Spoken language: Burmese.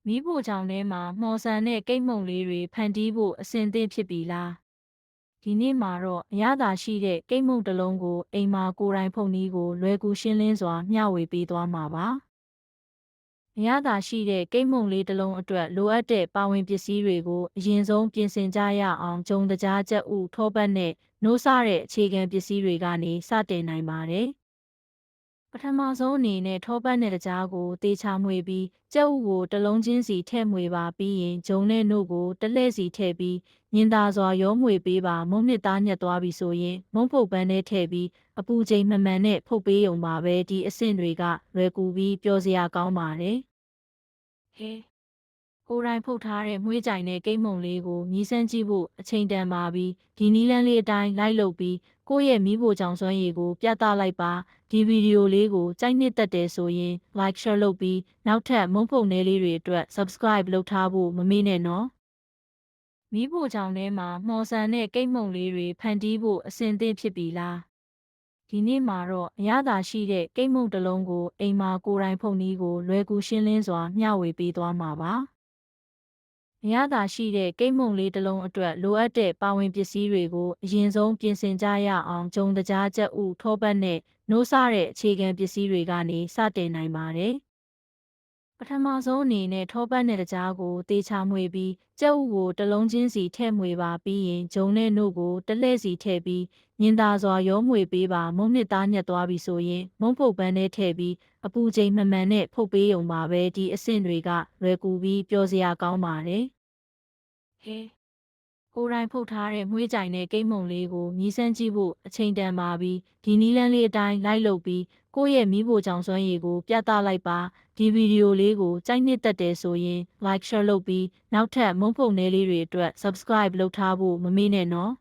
မီးဖိုချောင်ထဲမှာမှော်ဆန်တဲ့ကိတ်မုန့်လေးတွေဖန်တီးဖို့အဆင်သင့်ဖြစ်ပြီလားဒီနေ့မှာတော့အရသာရှိတဲ့ကိတ်မုန့်တစ်လုံးကိုအိမ်မှာကိုယ်တိုင်ဖုန်နည်းကိုလွယ်ကူရှင်းလင်းစွာမျှဝေပေးသွားမှာပါအရသာရှိတဲ့ကိတ်မုန့်လေးတစ်လုံးအတွက်လိုအပ်တဲ့ပါဝင်ပစ္စည်းတွေကိုအရင်ဆုံးပြင်ဆင်ကြရအောင်ဂျုံတကြားကြက်ဥထောပတ်နဲ့နိုးစတဲ့အခြေခံပစ္စည်းတွေကနေစတင်နိုင်ပါတယ်ပထမဆုံးအနေနဲ့ထောပတ်နဲ့တကြားကိုတေချာမွေပြီးကြက်ဥကိုတစ်လုံးချင်းစီထည့်မွေပါပြီးရင်ဂျုံနဲ့နို့ကိုတစ်လှည့်စီထည့်ပြီးညင်သာစွာရောမွေပေးပါမုန့်နှစ်သားညက်သွားပြီဆိုရင်မုန့်ဖုတ်ပန်းထဲထည့်ပြီးအပူချိန်မှန်မှန်နဲ့ဖုတ်ပေးုံပါပဲဒီအဆင့်တွေကလွယ်ကူပြီးပျော်စရာကောင်းပါတယ်ဟဲကိုယ်တိုင်ဖုတ်ထားတဲ့မွှေးကြိုင်တဲ့ကိတ်မုန့်လေးကိုမြည်စမ်းကြည့်ဖို့အချိန်တန်ပါပြီးဒီနီးလန်းလေးအတိုင်းလိုက်လုပ်ပြီးကိုယ့်ရဲ့မီးဖိုချောင်စွမ်းရည်ကိုပြသလိုက်ပါဒီဗီဒီယိုလေးကိုကြိုက်နှစ်သက်တယ်ဆိုရင် like share လုပ်ပြီးနောက်ထပ်မုန့်ဖုတ်နည်းလေးတွေအတွက် subscribe လုပ်ထားဖို့မမေ့နဲ့နော်မီးဖိုချောင်ထဲမှာမှော်ဆန်တဲ့ကိတ်မုန့်လေးတွေဖန်တီးဖို့အဆင်သင့်ဖြစ်ပြီလားဒီနေ့မှာတော့အရသာရှိတဲ့ကိတ်မုန့်တစ်လုံးကိုအိမ်မှာကိုယ်တိုင်ဖုန်နည်းကိုလွယ်ကူရှင်းလင်းစွာမျှဝေပေးသွားမှာပါအရသာရှိတဲ့ကိတ်မုန့်လေးတစ်လုံးအတွက်လိုအပ်တဲ့ပါဝင်ပစ္စည်းတွေကိုအရင်ဆုံးပြင်ဆင်ကြရအောင်ဂျုံတကြားကြက်ဥထောပတ်နဲ့နိုးစတဲ့အခြေခံပစ္စည်းတွေကနေစတင်နိုင်ပါတယ်ပထမဆုံးအနေနဲ့ထောပတ်နဲ့တကြားကိုတေချာမွေပြီးကြက်ဥကိုတစ်လုံးချင်းစီထည့်မွေပါပြီးရင်ဂျုံနဲ့နို့ကိုတစ်လှည့်စီထည့်ပြီးညင်သာစွာရောမွေပေးပါမုန့်နှစ်သားညက်သွားပြီဆိုရင်မုန့်ဖုတ်ပန်းထဲထည့်ပြီးအပူချိန်မှန်မှန်နဲ့ဖုတ်ပေးုံပါပဲဒီအဆင့်တွေကလွယ်ကူပြီးပျော်စရာကောင်းပါတယ်ဟဲကိုယ်တိုင်ဖုတ်ထားတဲ့မွှေးကြိုင်တဲ့ကိတ်မုန့်လေးကိုမြည်စမ်းကြည့်ဖို့အချိန်တန်ပါပြီးဒီနီးလန်းလေးအတိုင်းလိုက်လုပ်ပြီးကိုယ့်ရဲ့မီးဖိုချောင်စွမ်းရည်ကိုပြသလိုက်ပါဒီဗီဒီယိုလေးကိုကြိုက်နှစ်သက်တယ်ဆိုရင် like share လုပ်ပြီးနောက်ထပ်မုန့်ဖုတ်နည်းလေးတွေအတွက် subscribe လုပ်ထားဖို့မမေ့နဲ့နော်